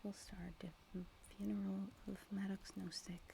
will start. The funeral of Maddox Knowstick.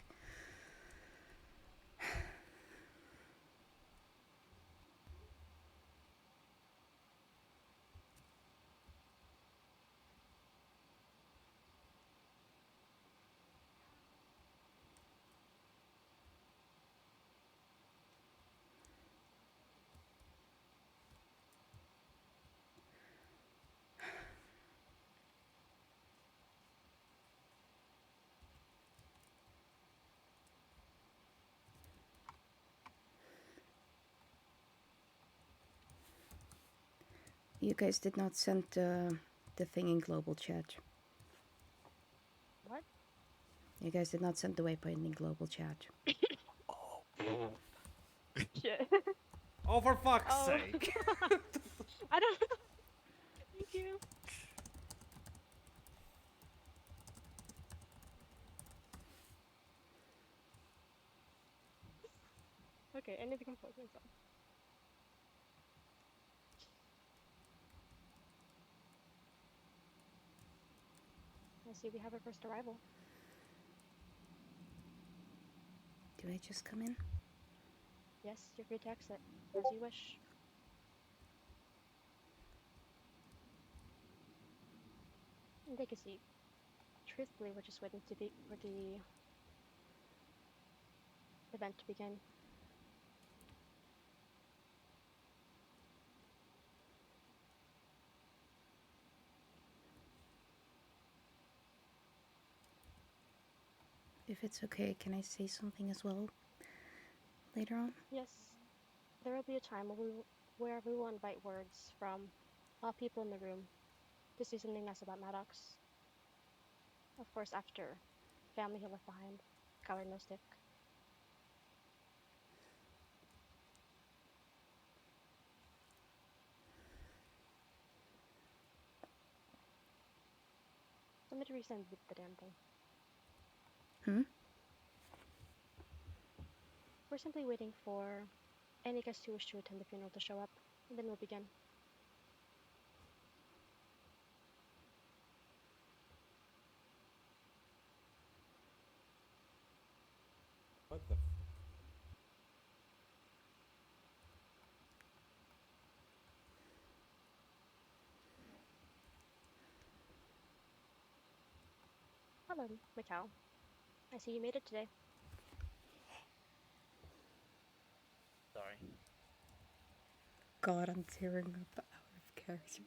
You guys did not send the thing in global chat. What? You guys did not send the waypoint in global chat. Oh. Shit. Oh, for fuck's Oh. sake. I don't know. Thank you. Okay, I need to compose myself. I see we have a first arrival. Do I just come in? Yes, you're free to exit, as you wish. And take a seat. Truthfully, we're just waiting for the event to begin. If it's okay, can I say something as well later on? Yes, there will be a time where we will invite words from all people in the room to say something nice about Maddox. Of course, after family he left behind, Color Knowstick. Somebody resend the damn thing. We're simply waiting for any guests who wish to attend the funeral to show up, and then we'll begin. What the Hello, Mikal. I see you made it today. Sorry. God, I'm tearing up out of character.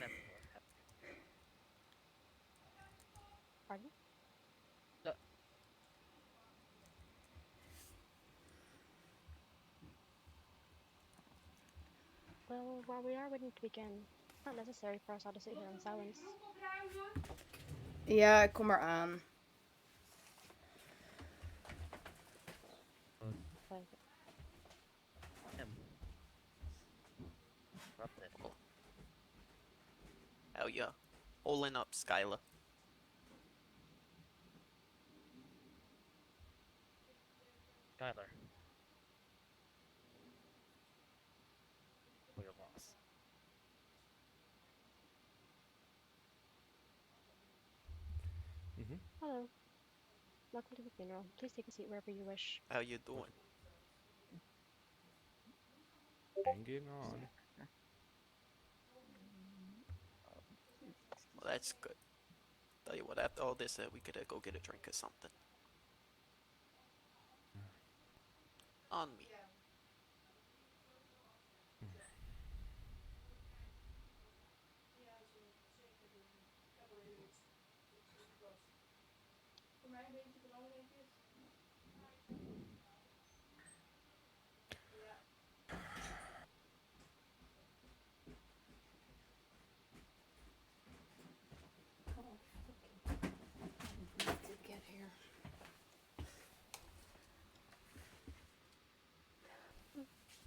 Never will happen. Pardon? No. Well, while we are waiting to begin, it's not necessary for us all to sit here in silence. Ja, ik kom eraan. But Corrupted. Oh. Hell yeah. Holding up, Skylar. Skylar. For your loss. hello. Welcome to the funeral. Please take a seat wherever you wish. How you doing? hanging on? Well, that's good. Tell you what, after all this, we could go get a drink or something. On me. To get here.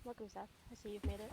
Welcome, Seth. I see you've made it.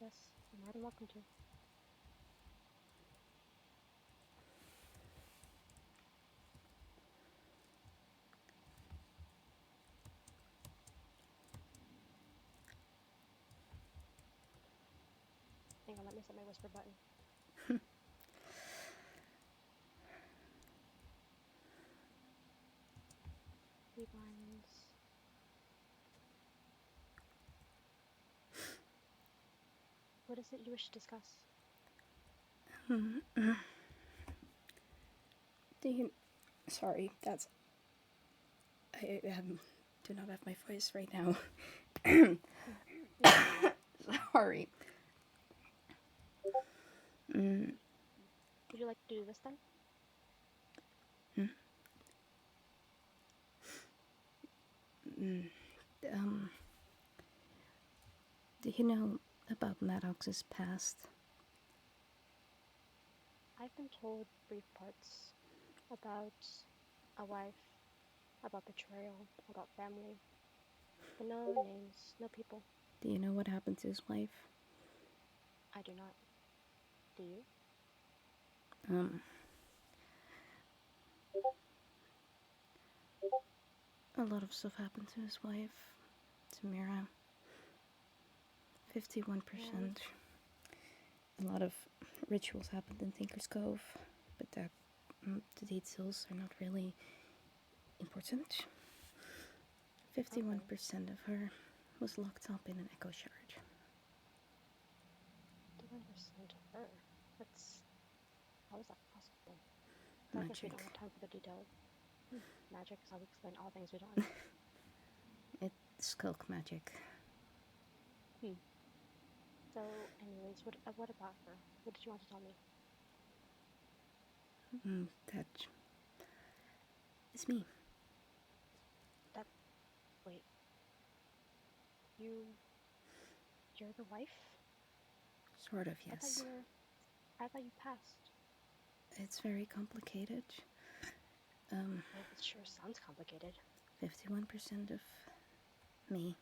this. You're more than welcome to. Hang on, let me set my whisper button. Three blinds. What is it you wish to discuss? Do you... Sorry, that's... I do not have my voice right now. Sorry. Would you like to do this then? Do you know about Maddox's past? I've been told brief parts about a wife, about betrayal, about family, but no names, no people. Do you know what happened to his wife? I do not. Do you? A lot of stuff happened to his wife, Samira. 51%. A lot of rituals happened in Tinker's Cove, but that the details are not really important. 51% of her was locked up in an echo shard. 51% of her. How is that possible? I guess we don't Magic. have time for the details. Magic is how we explain all things we don't. It's skulk magic. So, anyways, what about her? What did you want to tell me? That is me. Wait. You're the wife? Sort of, yes. I thought you passed. It's very complicated. It sure sounds complicated. 51% of me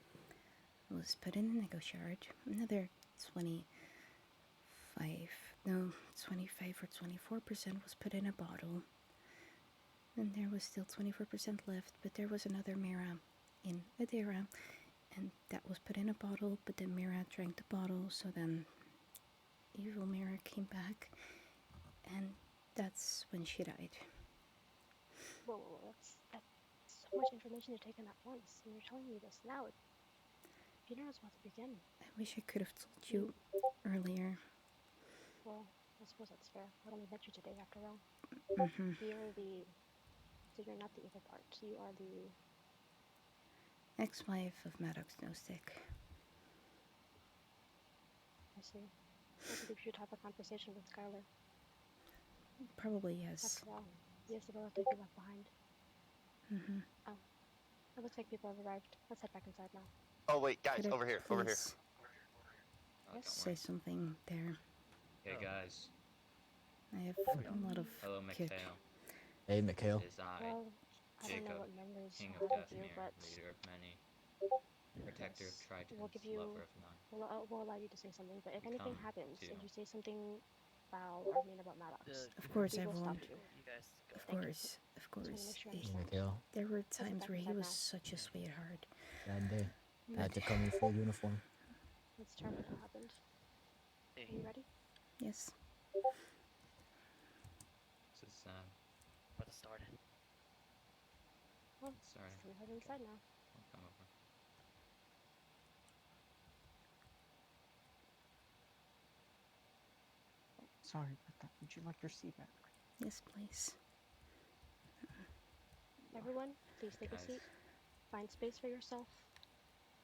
was put in an echo shard. Another 25 or 24% was put in a bottle. And there was still 24% left, but there was another Mira in Adira, and that was put in a bottle, but then Mira drank the bottle, so then evil Mira came back, and that's when she died. Whoa, that's so much information to take in at once, and you're telling me this now. Funeral's about to begin. I wish I could have told you earlier. Well, I suppose that's fair. I only met you today, after all. So you're not the evil part. You are the... Ex-wife of Maddox Knowstick. I see. I think we should have a conversation with Skylar. Probably yes. After all, he is the relative you left behind. Oh. It looks like people have arrived. Let's head back inside now. Oh wait, guys, Could I over here, over here. please Yes. say something there? Hey guys. I have a lot of Hello, kick. Mikhail. Hey, Mikhail. It is I, Well, I don't know Jacob, what memories King you of have of you, Deathmere, but leader of many, protector of yes, Tritons, we'll give you... lover of none. We'll allow you to say something, but if We anything come happens to- and you say something foul or mean about Maddox, Of course, we will everyone. stop you. You guys go. Of Thank you. course, of Just wanna course. make sure you Hey, understand. Mikhail. There were Let's head times back where he inside was now. such a sweetheart. Sad day. Had to come in full uniform. It's terrible what happened. Are you ready? Yes. This is Let's start it. Well, sorry. just gonna head inside now. I'll come over. Sorry about that. Would you like your seat back? Yes, please. Everyone, please take a Guys. seat. Find space for yourself,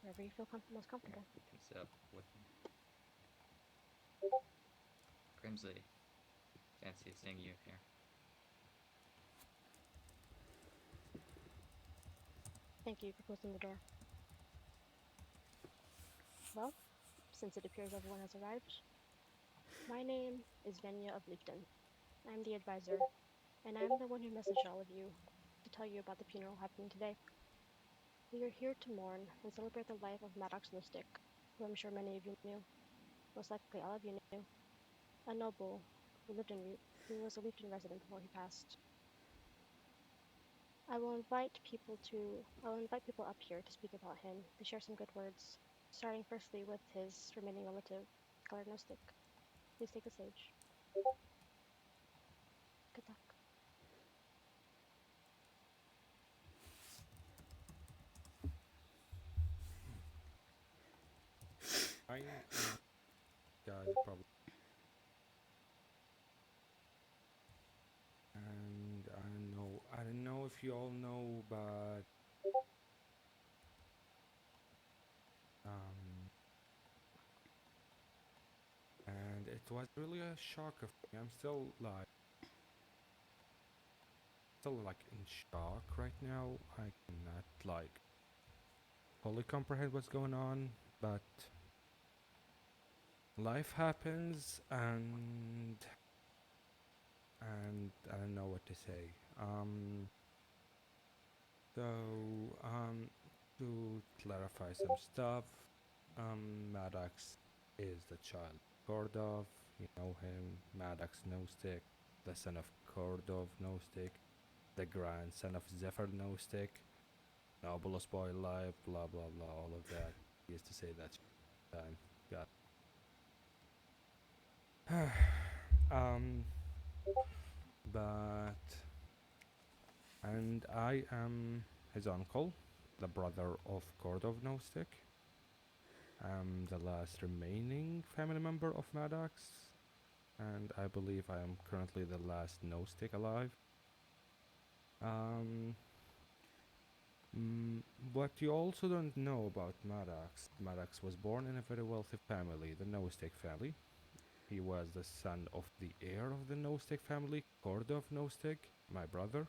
wherever you feel most comfortable. You can sit up with me. Grimsley, fancy seeing you here. Thank you for closing the door. Well, since it appears everyone has arrived, my name is Venya of Leafton. I'm the advisor, and I'm the one who messaged all of you to tell you about the funeral happening today. We are here to mourn and celebrate the life of Maddox Knowstick, who I'm sure many of you knew. most likely all of you knew, a noble who was a Leafton resident before he passed. I will invite people up here to speak about him, to share some good words, starting firstly with his remaining relative, Scholar Knowstick. Please take the stage. Good luck. I guys probably, and I don't know if you all know, but and it was really a shock of me. I'm still like in shock right now. I cannot like fully comprehend what's going on, but life happens, and I don't know what to say. So, to clarify some stuff, Maddox is the child of Kordov. You know him, Maddox Knowstick, the son of Kordov Knowstick, the grandson of Zephyr Knowstick, noblest boy alive, blah blah blah, all of that. He used to say that time. God. um, but and I am his uncle, the brother of Kordov Knowstick. I'm the last remaining family member of Maddox, and I believe I am currently the last Knowstick alive. Um, what you also don't know about Maddox was born in a very wealthy family, the Knowstick family. He was the son of the heir of the Knowstick family, Kordov Knowstick, my brother.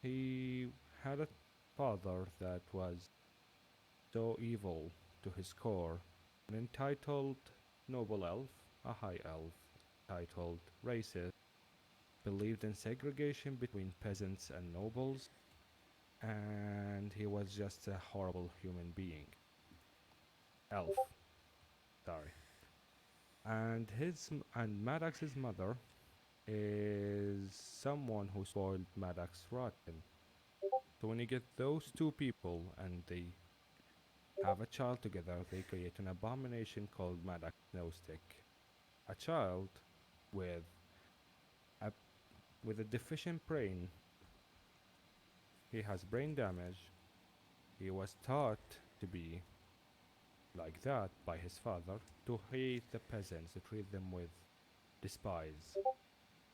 He had a father that was so evil to his core, an entitled noble elf, a high elf, titled racist, believed in segregation between peasants and nobles, and he was just a horrible human being. Elf, sorry. And Maddox's mother is someone who spoiled Maddox rotten. So when you get those two people and they have a child together, they create an abomination called Maddox Knowstick. A child with a with a deficient brain. He has brain damage. He was taught to be like that by his father, to hate the peasants, to treat them with despise.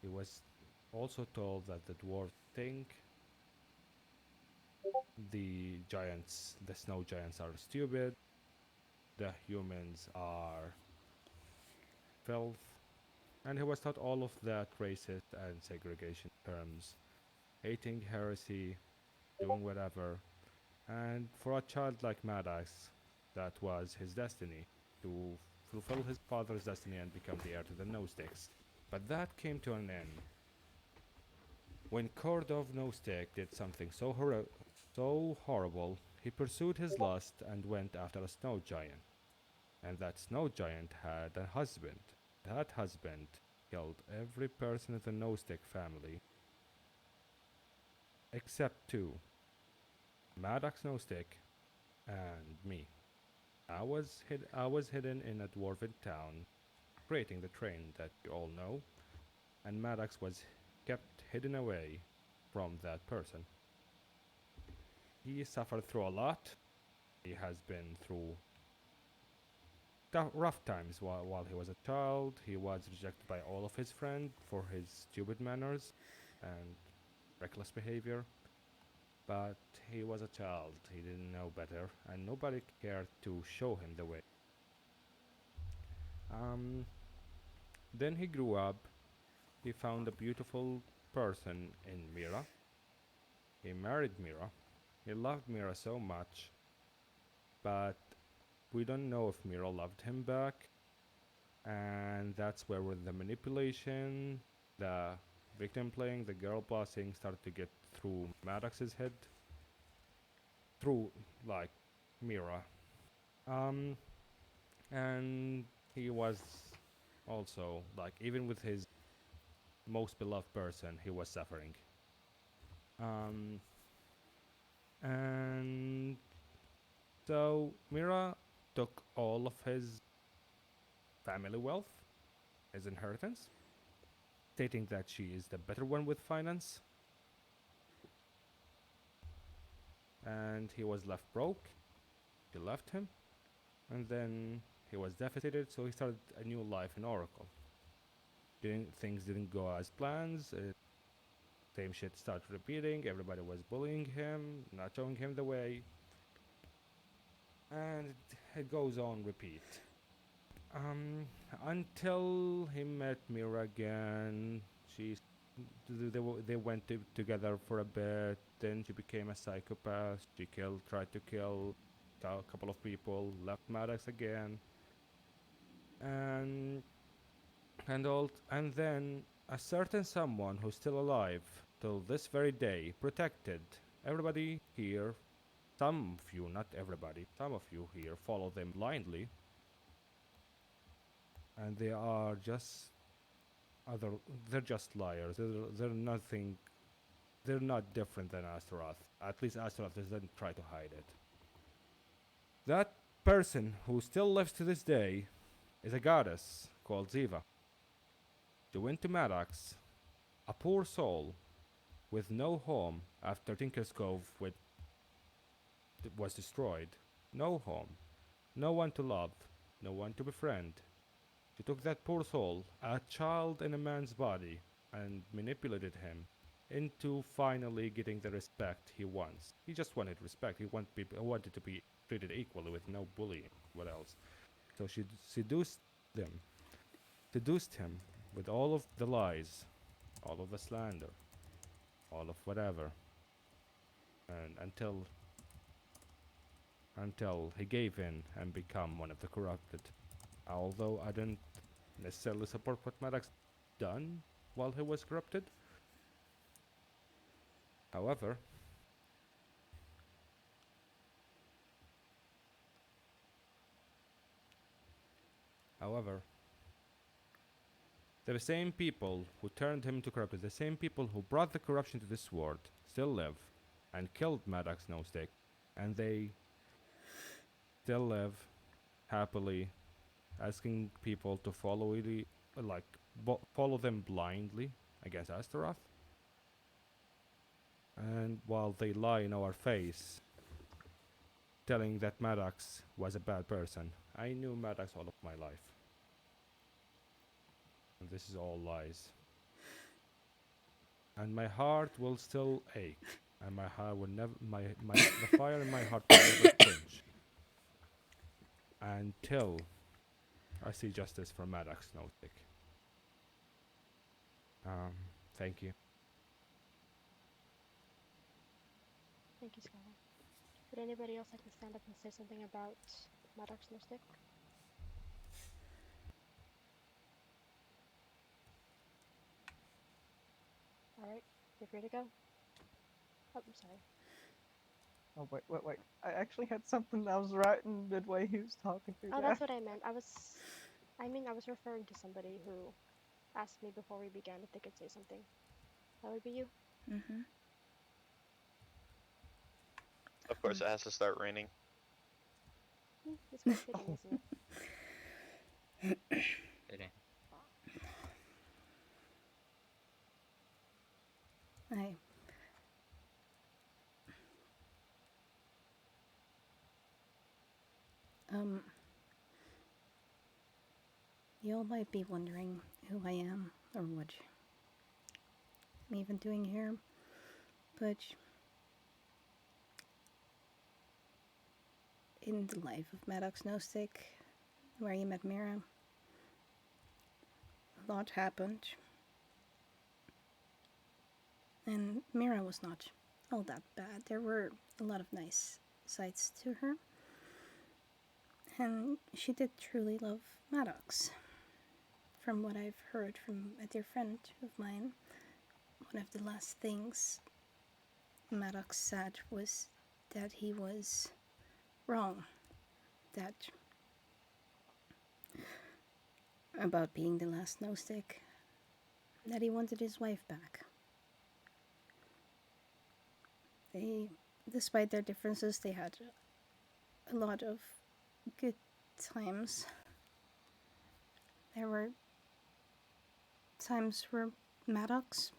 He was also told that the dwarves think the snow giants are stupid, the humans are filth, and he was taught all of that racist and segregation terms, hating heresy, doing whatever. And for a child like Maddox, that was his destiny, to fulfill his father's destiny and become the heir to the Knowsticks. But that came to an end when Kordov Knowstick did something so horrible. He pursued his lust and went after a snow giant. And that snow giant had a husband. That husband killed every person in the Knowstick family except two, Maddox Knowstick and me. I was hidden in a dwarven town, creating the train that you all know, and Maddox was kept hidden away from that person. He suffered through a lot. He has been through rough times while he was a child. He was rejected by all of his friends for his stupid manners and reckless behavior. But he was a child, he didn't know better, and nobody cared to show him the way. Um, then he grew up, he found a beautiful person in Mira. He married Mira. He loved Mira so much, but we don't know if Mira loved him back. And that's where with the manipulation, the victim playing, the girl bossing started to get through Maddox's head, through like Mira. Um, and he was also like, even with his most beloved person, he was suffering. Um, and so Mira took all of his family wealth, his inheritance, stating that she is the better one with finance, and he was left broke. She left him, and then he was devastated, so he started a new life in Oracle. Things didn't go as plans. Same shit started repeating. Everybody was bullying him, not showing him the way, and it goes on repeat. Until he met Mira again. They went together for a bit. Then she became a psychopath. She tried to kill a couple of people. Left Maddox again, and and then a certain someone who's still alive till this very day protected everybody here. Some of you, not everybody, some of you here follow them blindly, and they are just other. They're just liars. They're nothing. They're not different than Astaroth. At least Astaroth doesn't try to hide it. That person who still lives to this day is a goddess called Ziva. She went to Maddox, a poor soul with no home after Tinker's Cove was destroyed. No home, no one to love, no one to befriend. She took that poor soul, a child in a man's body, and manipulated him into finally getting the respect he wants. He just wanted respect. He wanted to be treated equally with no bullying. What else? So she seduced him with all of the lies, all of the slander, all of whatever, and until he gave in and become one of the corrupted. Although I didn't necessarily support what Maddox done while he was corrupted. However, the same people who turned him to corrupted, the same people who brought the corruption to this world, still live and killed Maddox Knowstick, and they still live happily, asking people to follow them blindly against Astaroth. And while they lie in our face, telling that Maddox was a bad person, I knew Maddox all of my life. And this is all lies. And my heart will still ache, and my heart will never, the fire in my heart will never quench until I see justice for Maddox Knowstick. Thank you. Thank you, Skylar. Would anybody else like to stand up and say something about Maddox Knowstick? Alright, you're free to go. Oh, I'm sorry. Oh, wait. I actually had something that was right in midway he was talking through Oh, there. that's what I meant. I was referring to somebody who asked me before we began if they could say something. That would be you. Mm-hmm. Of course, it has to start raining. It's quite fitting, isn't it? Fitting. You all might be wondering who I am or what I'm even doing here, but in the life of Maddox Knowstick, where you met Mira, a lot happened, and Mira was not all that bad. There were a lot of nice sides to her, and she did truly love Maddox. From what I've heard from a dear friend of mine, one of the last things Maddox said was that he was wrong, that about being the last Knowstick, that he wanted his wife back. They, despite their differences, they had a lot of good times. There were times where Maddox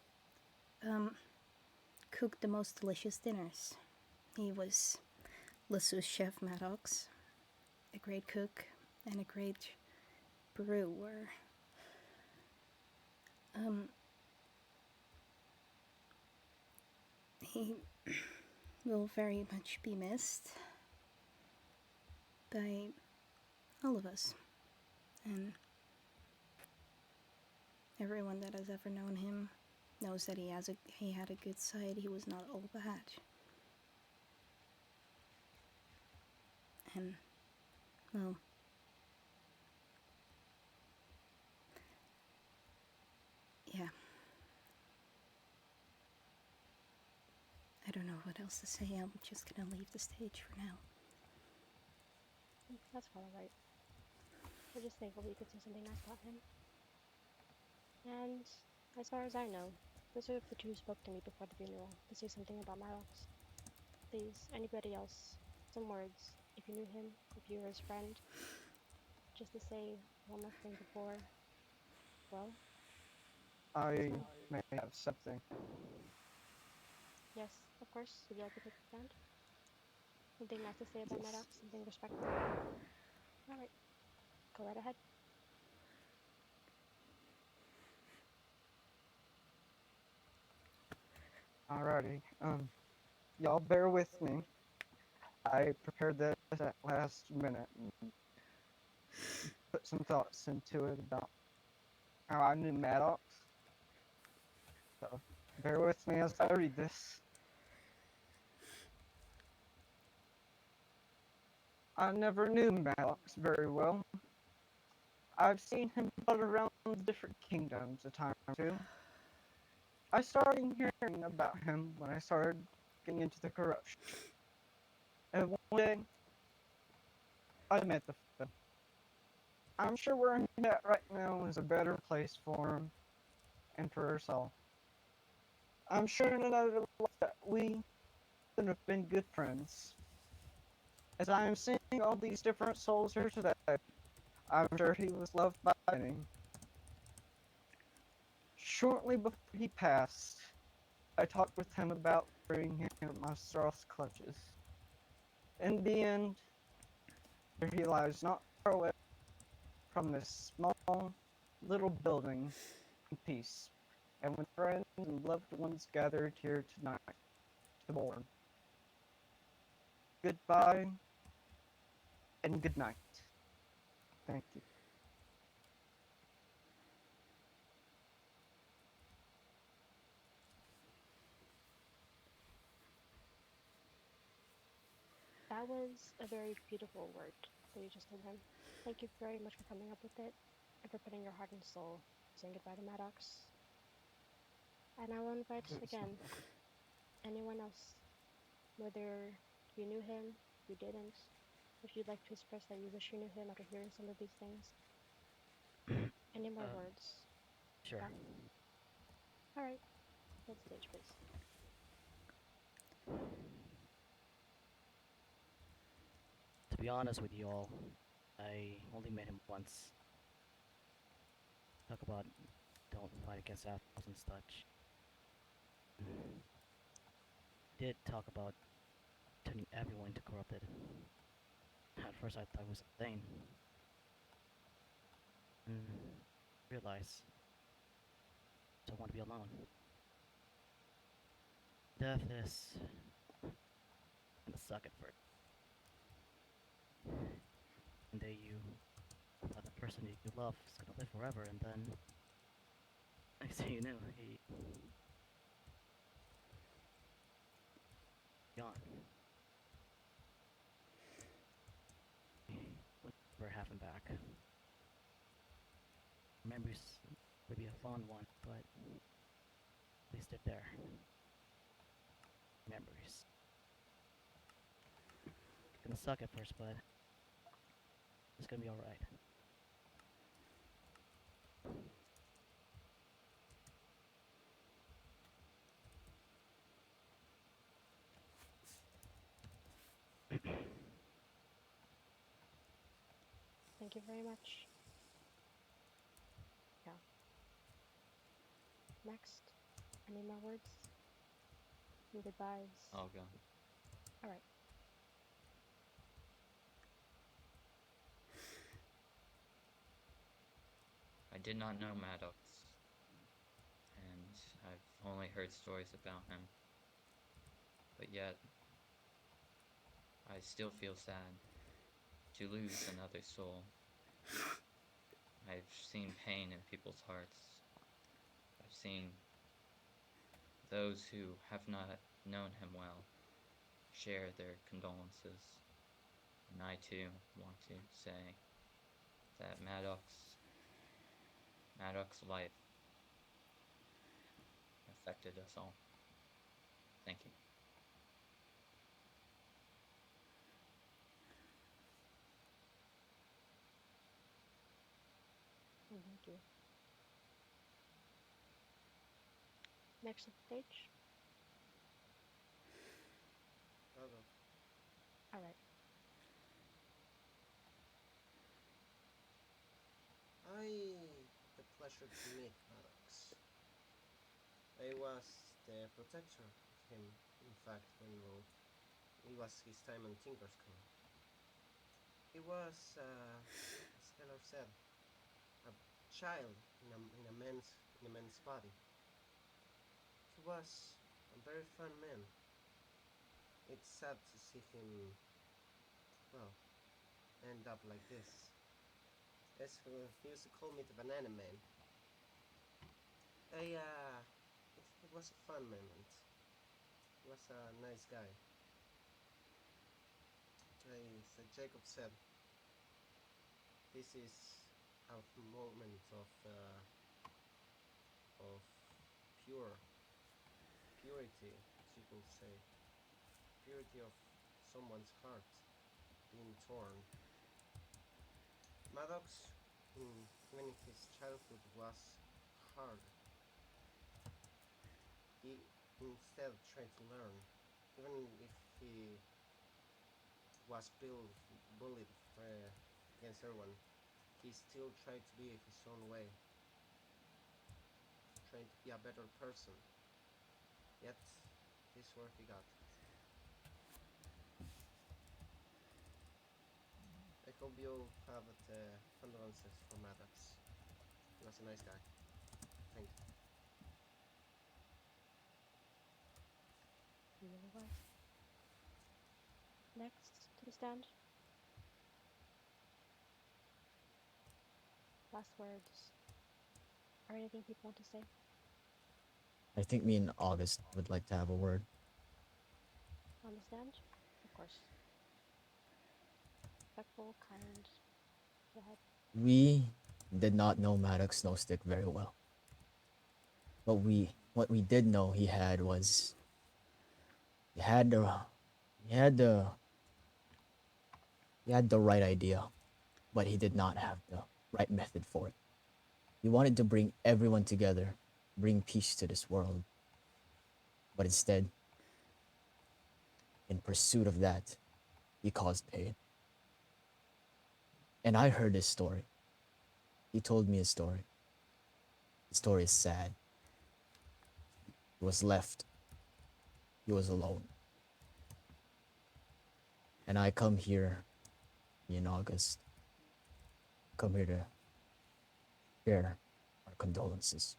cooked the most delicious dinners. He was Le Sous Chef Maddox, a great cook and a great brewer. He will very much be missed by all of us, and everyone that has ever known him knows that he had a good side. He was not all bad. And, well, yeah. I don't know what else to say. I'm just gonna leave the stage for now. That's all right. We're just thankful we could say something nice about him. And as far as I know, those are the two who spoke to me before the funeral to say something about Maddox. Please, anybody else, some words, if you knew him, if you were his friend, just to say one more thing before, well, I may have something. yes, of course, would you like to take the stand? Something nice to say about Yes. Maddox, something respectful? Alright, go right ahead. Alrighty. Y'all bear with me. I prepared this at last minute and put some thoughts into it about how I knew Maddox. So bear with me as I read this. I never knew Maddox very well. I've seen him buzz around the different kingdoms a time or two. I started hearing about him when I started getting into the corruption. And one day, I met the fellow. I'm sure where he's at right now is a better place for him and for us all. I'm sure in another life that we could have been good friends. As I am seeing all these different souls here today, I'm sure he was loved by many. Shortly before he passed, I talked with him about freeing him from my Strauss clutches. In the end, he lies not far away from this small little building in peace, and with friends and loved ones gathered here tonight to mourn. Goodbye and good night. Thank you. That was a very beautiful word that you just told him. Thank you very much for coming up with it and for putting your heart and soul saying goodbye to Maddox. And I will invite again anyone else, whether you knew him, you didn't, if you'd like to express that you wish you knew him after hearing some of these things. Any more words? Sure. Yeah. Alright, let's stage, please. To be honest with you all, I only met him once. Talk about don't fight against apples and such. Did talk about turning everyone into corrupted. At first I thought it was insane. And realize I don't want to be alone. Death is gonna suck at first. And then you thought the person that you love is gonna live forever, and then next thing you know, he gone. Would never have him back. Memories would be a fond one, but at least they're there. Memories. Gonna suck at first, but it's gonna be alright. Thank you very much. Yeah. Next, any more words? Any goodbyes? I'll go. All right. I did not know Maddox, and I've only heard stories about him. But yet, I still feel sad to lose another soul. I've seen pain in people's hearts. I've seen those who have not known him well share their condolences. And I too want to say that Maddox's life affected us all. Thank you. Thank you. Next on stage. I'll go. All right. I the pleasure to meet Maddox. I was the protector of him, in fact, when it was his time on Tinker's School. He was, as Keller said, a child in a man's body. He was a very fun man. It's sad to see him, well, end up like this. As he used to call me the Banana Man. It was a fun moment. He was a nice guy. As Jacob said, this is a moment of pure purity, as you could say, purity of someone's heart being torn. Maddox, even in his childhood, was hard. He instead tried to learn, even if he was bullied against everyone. He still tried to be his own way, trying to be a better person. Yet, this is where he got. I hope you have condolences for Maddox. He was a nice guy. Thank you. He really was. Next to the stand. Last words. Or anything people want to say? I think me and August would like to have a word. On the stand? Of course. Respectful, kind. Go ahead. We did not know Maddox Knowstick very well. But what we did know he had was he had the he had the he had the right idea, but he did not have the right method for it. He wanted to bring everyone together, bring peace to this world. But instead, in pursuit of that, he caused pain. And I heard his story. He told me his story. His story is sad. He was left. He was alone. And I come here in August, come here to share our condolences,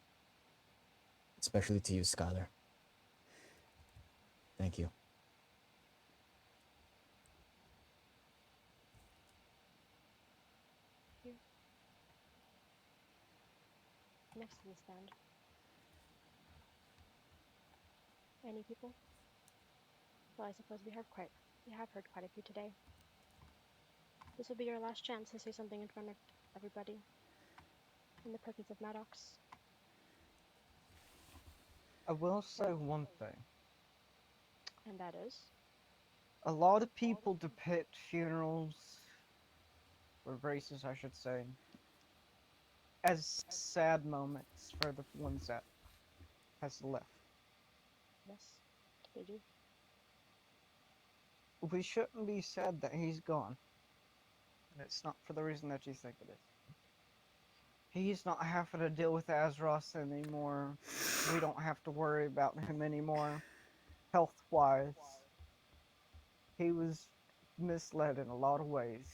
especially to you, Skylar. Thank you. Here. Next to the stand. Any people? Well, I suppose we have heard quite a few today. This will be your last chance to say something in front of everybody. In the presence of Maddox. I will say one thing. And that is? A lot of people depict funerals, or races, I should say, as sad moments for the ones that has left. Yes, they do. We shouldn't be sad that he's gone. And it's not for the reason that you think it is. He's not having to deal with Azros anymore. We don't have to worry about him anymore, health-wise. He was misled in a lot of ways.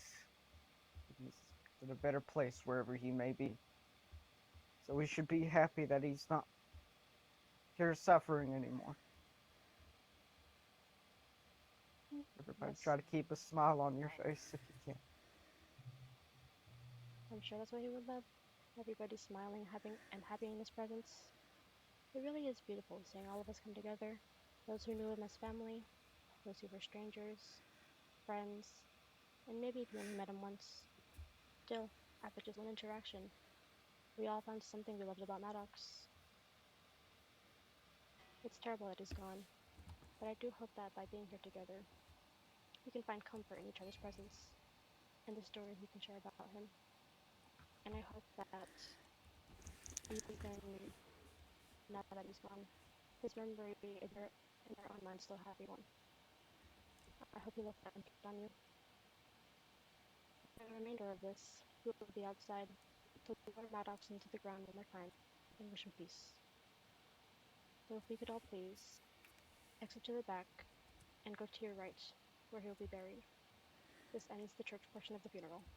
He's in a better place wherever he may be. So we should be happy that he's not here suffering anymore. Everybody Yes. try to keep a smile on your face if you can. I'm sure that's what he would love. Everybody smiling, happy in his presence. It really is beautiful seeing all of us come together. Those who knew him as family, those who were strangers, friends, and maybe if you only met him once. Still, after just one interaction, we all found something we loved about Maddox. It's terrible that he's gone, but I do hope that by being here together, we can find comfort in each other's presence and the stories we can share about him. And I hope that even now that he's gone, his memory in our own minds still happy one. I hope you look that impact on you. For the remainder of this, we will be outside to lower Maddox into the ground one more time and wish him peace. So if we could all please exit to the back and go to your right, where he will be buried. This ends the church portion of the funeral.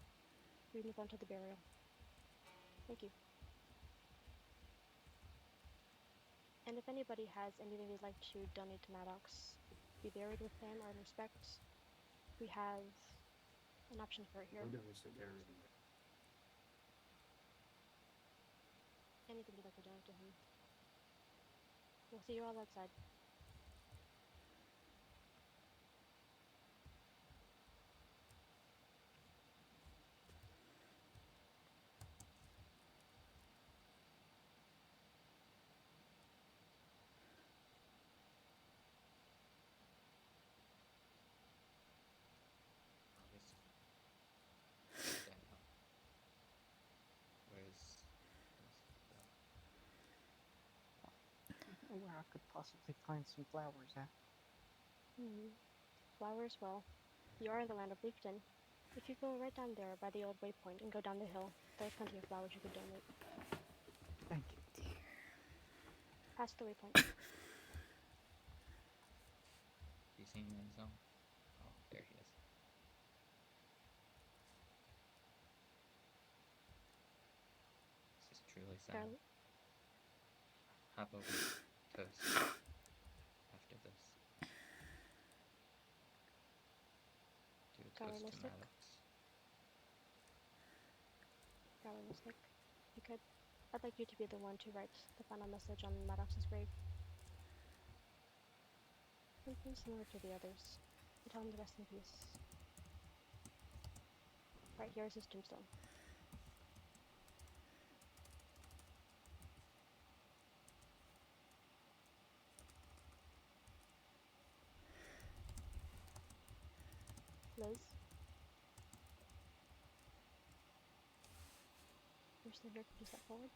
We move on to the burial. Thank you. And if anybody has anything they'd like to donate to Maddox, be buried with him or in respect, we have an option for it here. Anything you'd like to donate to him. We'll see you all outside. Daniel. Where's Where I could possibly find some flowers at. Flowers, well, you are in the land of Leafton. If you go right down there by the old waypoint and go down the hill, there are plenty of flowers you could donate. Thank you. Past the waypoint. you seen Renzo? Oh, there he is. This is truly sad. Charlie? How about we toast after this? Do a toast to Knowstick? Maddox. Knowstick, if you could. I'd like you to be the one to write the final message on Maddox's grave. Something similar to the others. And tell him to rest in peace. Right here is his tombstone. Liz? You're still here, could you step forward?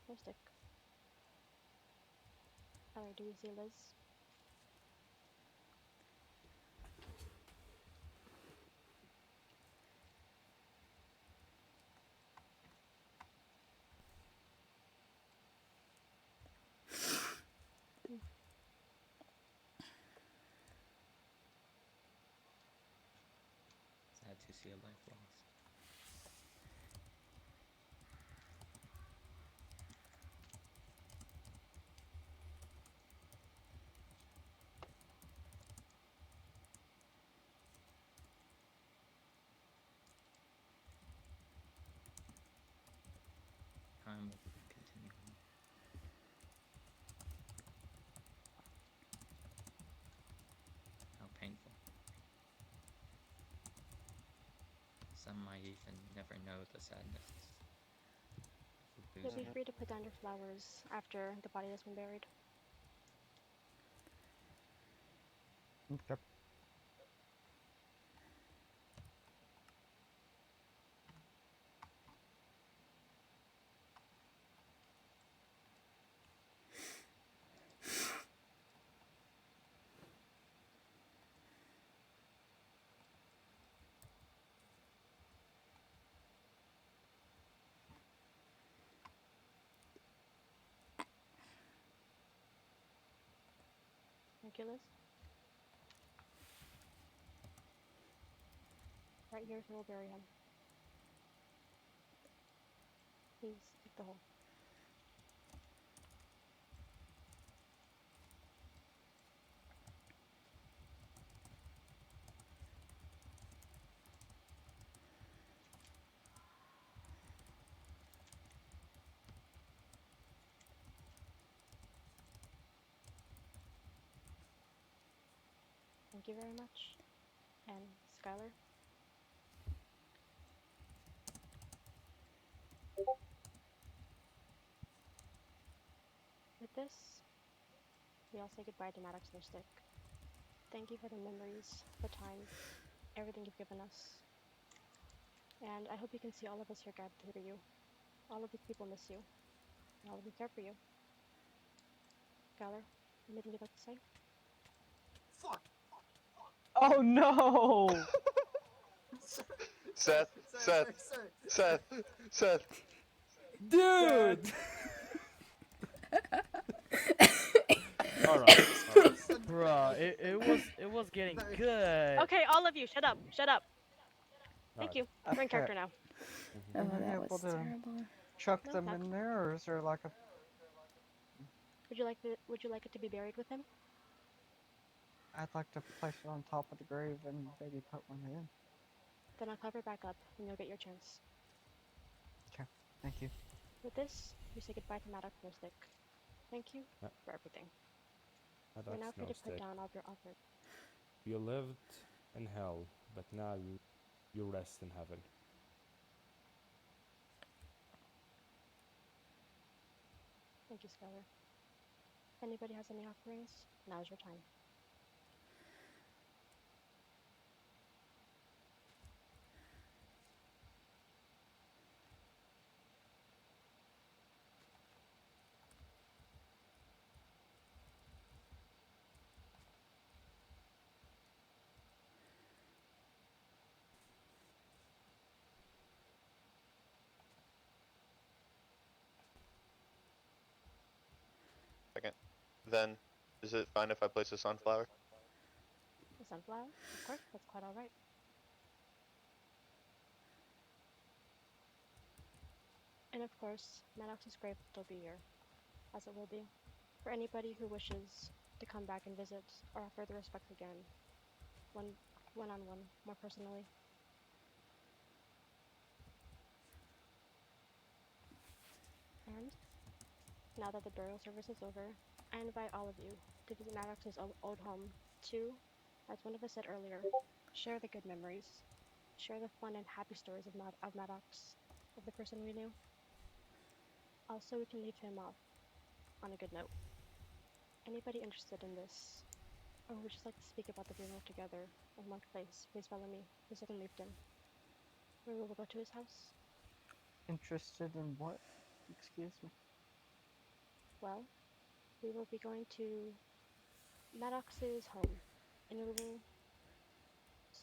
Knowstick. Alright, do you see Liz? Sad to see a life lost. Time will continue on. How painful. Some might even never know the sadness of You'll be losing. free to put down your flowers after the body has been buried. Okay. ridiculous. Right here, so we'll bury him. Please, dig the hole. Thank you very much. And Skylar? With this, we all say goodbye to Maddox Knowstick. Thank you for the memories, the time, everything you've given us. And I hope you can see all of us here gathered for you. All of these people miss you. And all of them care for you. Skylar, anything you'd like to say? Fuck! Oh no! Seth, Seth, Seth, Seth. Dude! Alright. Bruh, it was getting good. Okay, all of you, shut up, shut up. Thank Alright. you. We're in Okay. character now. Oh, Am I that able was to terrible. chuck No, them not- in there, or is there like a? Would you like it to be buried with him? I'd like to place it on top of the grave and maybe put one in. Then I'll cover back up and you'll get your chance. Thank you. With this, we say goodbye to Maddox Knowstick. Thank you Yeah. for everything. That's We're now free no to put stick. down all your offered. You lived in hell, but now you rest in heaven. Thank you, Skylar. If anybody has any offerings, now's your time. Second. Then, is it fine if I place a sunflower? The sunflower? Of course, that's quite alright. And of course, Maddox's grave will still be here, as it will be, for anybody who wishes to come back and visit or offer their respects again, one-on-one, more personally. And now that the burial service is over, I invite all of you to visit Maddox's old home to, as one of us said earlier, share the good memories, share the fun and happy stories of Maddox, of the person we knew. Also, we can leave him off on a good note. Anybody interested in this, or would just like to speak about the funeral together in one place, please follow me to Second Leafton, where we will go to his house. Interested in what? Excuse me. Well, we will be going to Maddox's home, and we will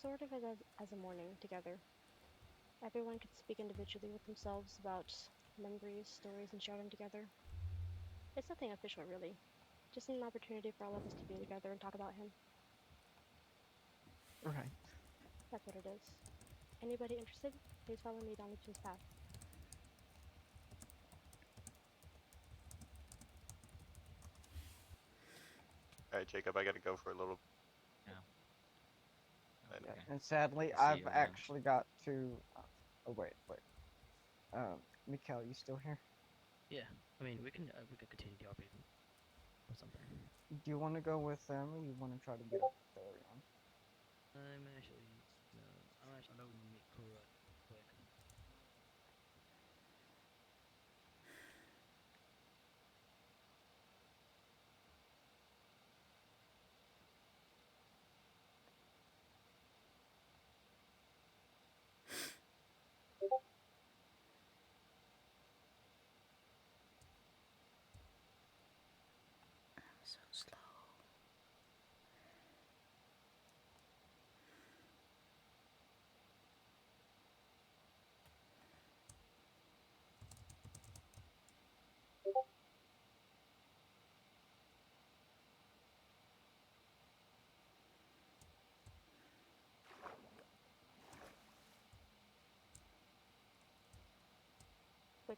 sort of as a morning together. Everyone could speak individually with themselves about memories, stories, and share them together. It's nothing official, really. Just an opportunity for all of us to be together and talk about him. Right. That's what it is. Anybody interested? Please follow me down Leafton's path. Alright, Jacob, I gotta go for a little. Okay. And sadly, I'll see I've you around. actually got to. Oh wait. Mikhail, you still here? Yeah, I mean we can continue the RP or something. Do you want to go with them, or you want to try to get up there? I'm actually I know we're gonna meet Kura quick. So slow.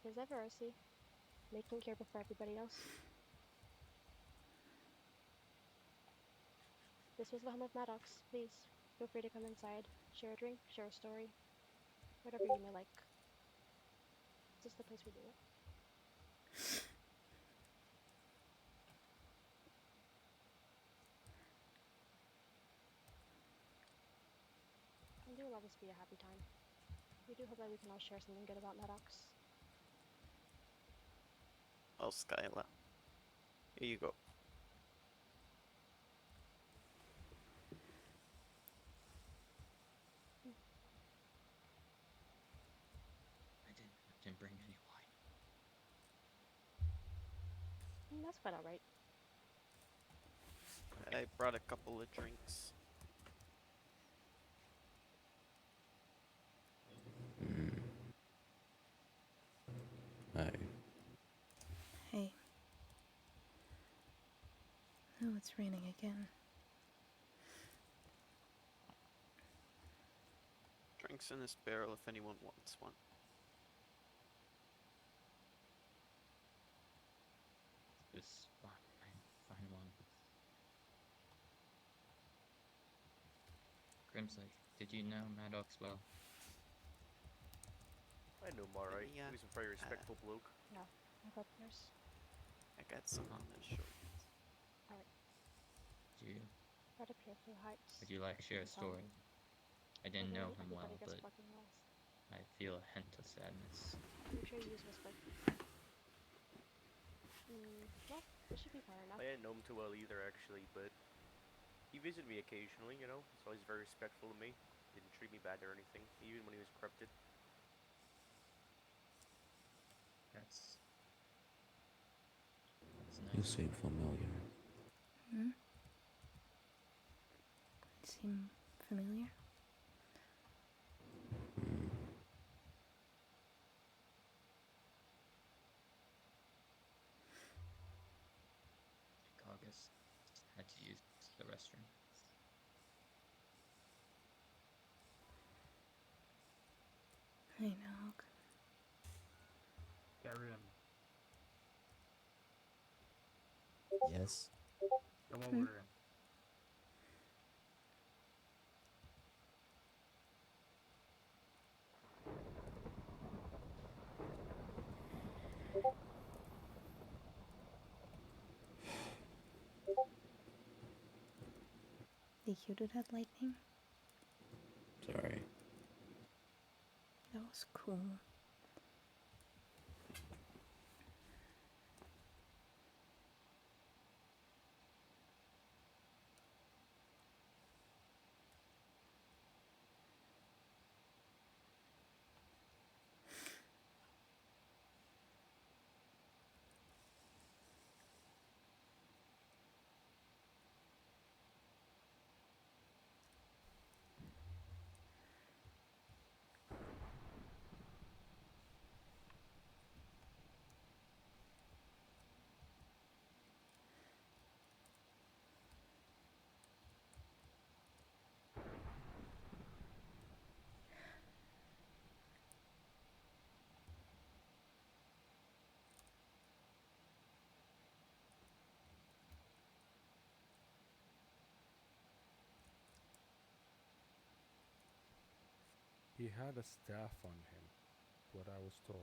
His ever, I see. Making care before everybody else. This was the home of Maddox. Please, feel free to come inside. Share a drink, share a story. Whatever you may like. This is the place we do it. I do allow this to be a happy time. We do hope that we can all share something good about Maddox. Well, Skyla, here you go. I didn't bring any wine. That's quite alright. I brought a couple of drinks. Hi. Hey. Oh, it's raining again. Drinks in this barrel if anyone wants one. This fine one. Grimsley, did you know Maddox well? I know him alright. Yeah, He's a very respectful bloke. Yeah, I got yours. I got some on this short. Do you? Right up here for the heights. Would you like to share a story? I didn't know him well, but I feel a hint of sadness. Make sure you use whisper. Well, this should be far enough. I didn't know him too well either, actually, but he visited me occasionally, you know, so he's very respectful of me. Didn't treat me bad or anything, even when he was corrupted. That's You nice. seem familiar. Hmm? Seem familiar? August had to use the restroom. I know. Garion, Yes. come over here. Did you do that, Lightning? Sorry. That was cool. He had a staff on him, what I was told.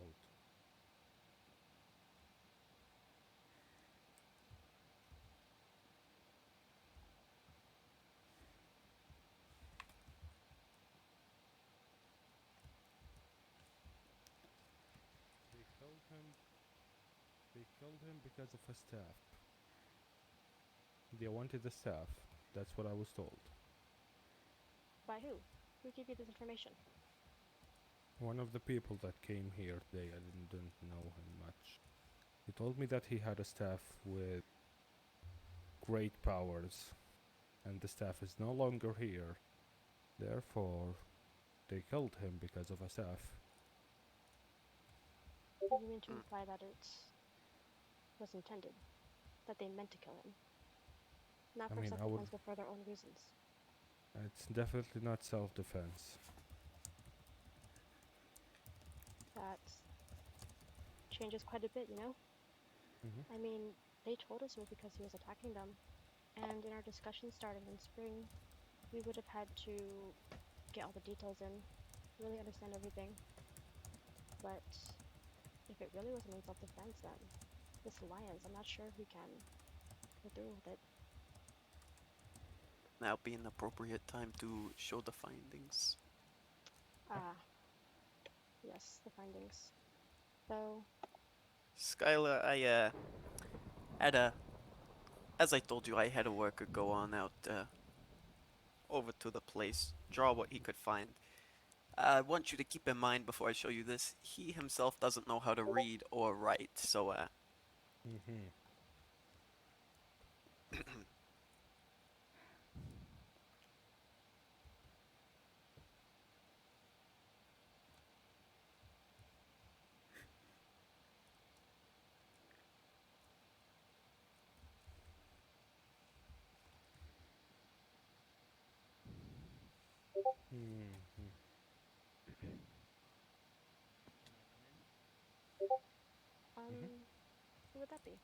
They killed him. They killed him because of a staff. They wanted the staff. That's what I was told. By who? Who gave you this information? One of the people that came here today, I didn't know him much. He told me that he had a staff with great powers, and the staff is no longer here. Therefore, they killed him because of a staff. You mean to imply that it was intended? That they meant to kill him? Not I for mean, self-defense, but for their own reasons. It's definitely not self-defense. That's changes quite a bit, you know? Mhm. I mean, they told us it was because he was attacking them. And in our discussion starting in spring, we would have had to get all the details in, really understand everything. But if it really was an in self-defense, then this alliance, I'm not sure if we can go through with it. Now be an appropriate time to show the findings. Ah, yes, the findings. So, Skyla, I had a, as I told you, I had a worker go on out over to the place, draw what he could find. I want you to keep in mind before I show you this, he himself doesn't know how to read or write, so Mhm. Mhm. Mhm. who would that be?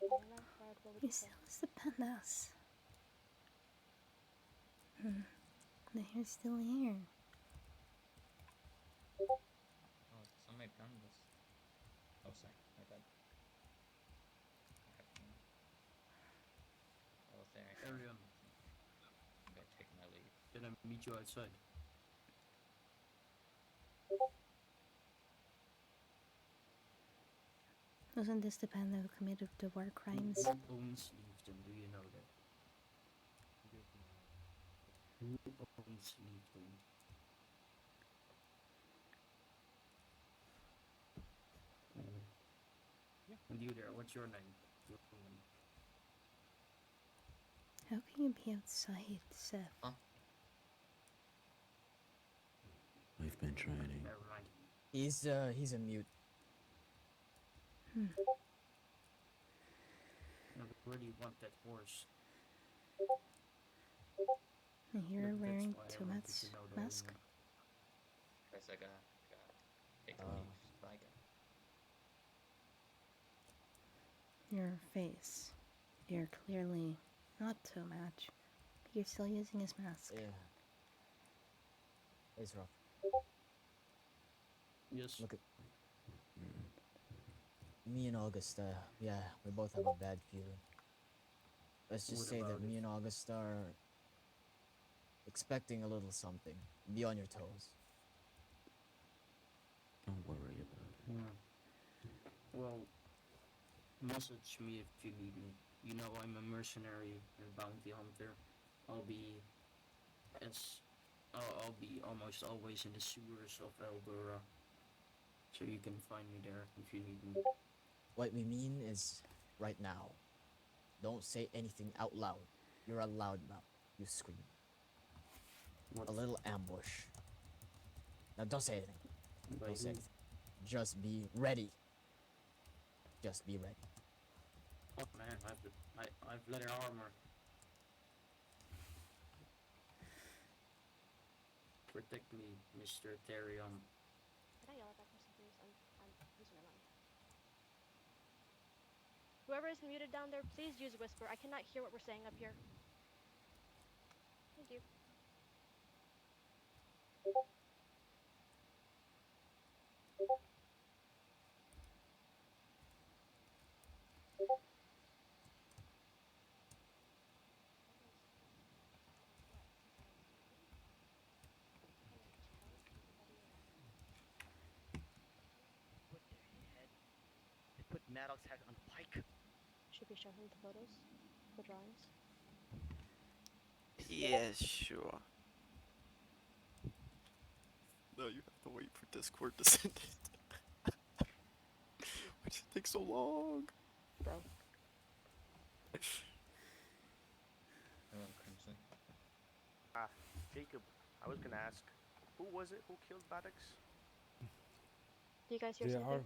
Marla, Fred, what would You you say? still depend us. They're still here. Oh, somebody found this. Oh, sorry, my bad. I have to. Oh, there I go. Arion, I'm gonna take my leave. can I meet you outside? Wasn't this the panda who committed the war crimes? Who owns Leafton? Do you know that? Who owns Leafton? And you there, what's your name? How can you be outside, Seth? Huh? We've been training. Never mind. He's a mute. Where do you want that horse? And you're That's wearing why I wanted Tomat's to know the mask? owner. Guess I gotta take Oh. leave. Bye, guys. Your face. You're clearly not Tomat. But you're still using his mask. Yeah. It's rough. Yes. Look at me and August. Yeah, we both have a bad feeling. Let's just What say that about me it? and August are expecting a little something. Be on your toes. Don't worry about it. Well, message me if you need me. You know I'm a mercenary and bounty hunter. I'll be I'll be almost always in the sewers of Eldora. So you can find me there if you need me. What we mean is right now. Don't say anything out loud. You're a loudmouth. You scream. What? A little ambush. Now don't say anything. By Don't say who? anything. Just be ready. Just be ready. Oh man, I've leather armor. Protect me, Mr. Therion. Can I yell at that person, please? I'm losing my mind. Whoever is muted down there, please use whisper. I cannot hear what we're saying up here. Thank you. Put their head. They put Maddox head on a pike. Should we show him the photos? The drawings? Yeah, sure. No, you have to wait for Discord to send it. Why does it take so long? Bro. Hello, Crimson. Jacob, I was gonna ask, who was it who killed Maddox? Do you guys hear They something?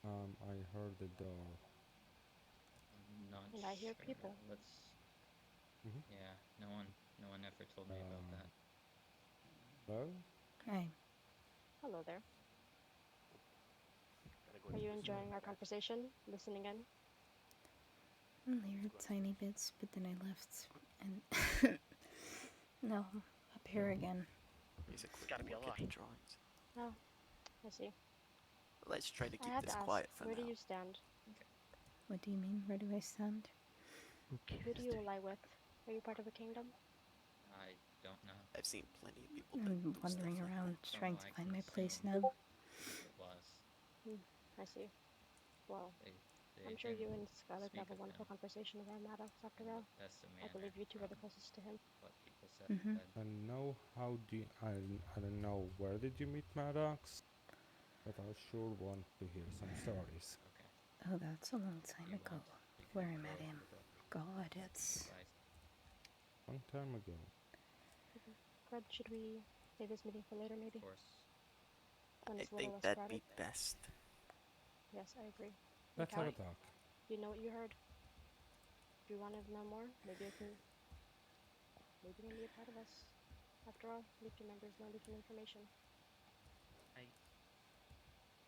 are. I heard the door. I'm not And I hear sure. people. Let's. Mhm. Yeah, no one No one ever told me about that. Well, Hi. Hello there. Gotta go Are to you the store, enjoying our guys. conversation? Listening in? Only heard tiny bits, but then I left. And now I'm up here again. Basically, gotta be a look at lot. the drawings. Oh, I see. Let's try to I keep had this to ask, quiet for where do now. you stand? What do you mean? Where do I stand? Who do you ally with? Are you part of a kingdom? I don't know. I've seen plenty of people that I'm do wandering stuff like around that. trying Well, to I find can my place assume now. it was. I see. Well, They I'm sure you didn't and Scarlet speak have a of wonderful him conversation around Maddox after in all. the best of I manner believe you two were the from closest to him. what people said. Mm-hmm. and know how do you, I don't know where did you meet Maddox, but I sure want to hear some stories. Okay. Oh, that's a long time You ago. want, you can Where I go met him. over the God, it's... advice. Long time ago. Fred, should we save this meeting for later, maybe? Of course. When I it's a little think less that'd crowded? be best. Yes, I agree. Let's have a Callie, talk. you know what you heard? Do you want to know more? Maybe you can be a part of us. After all, Legion members know Legion information.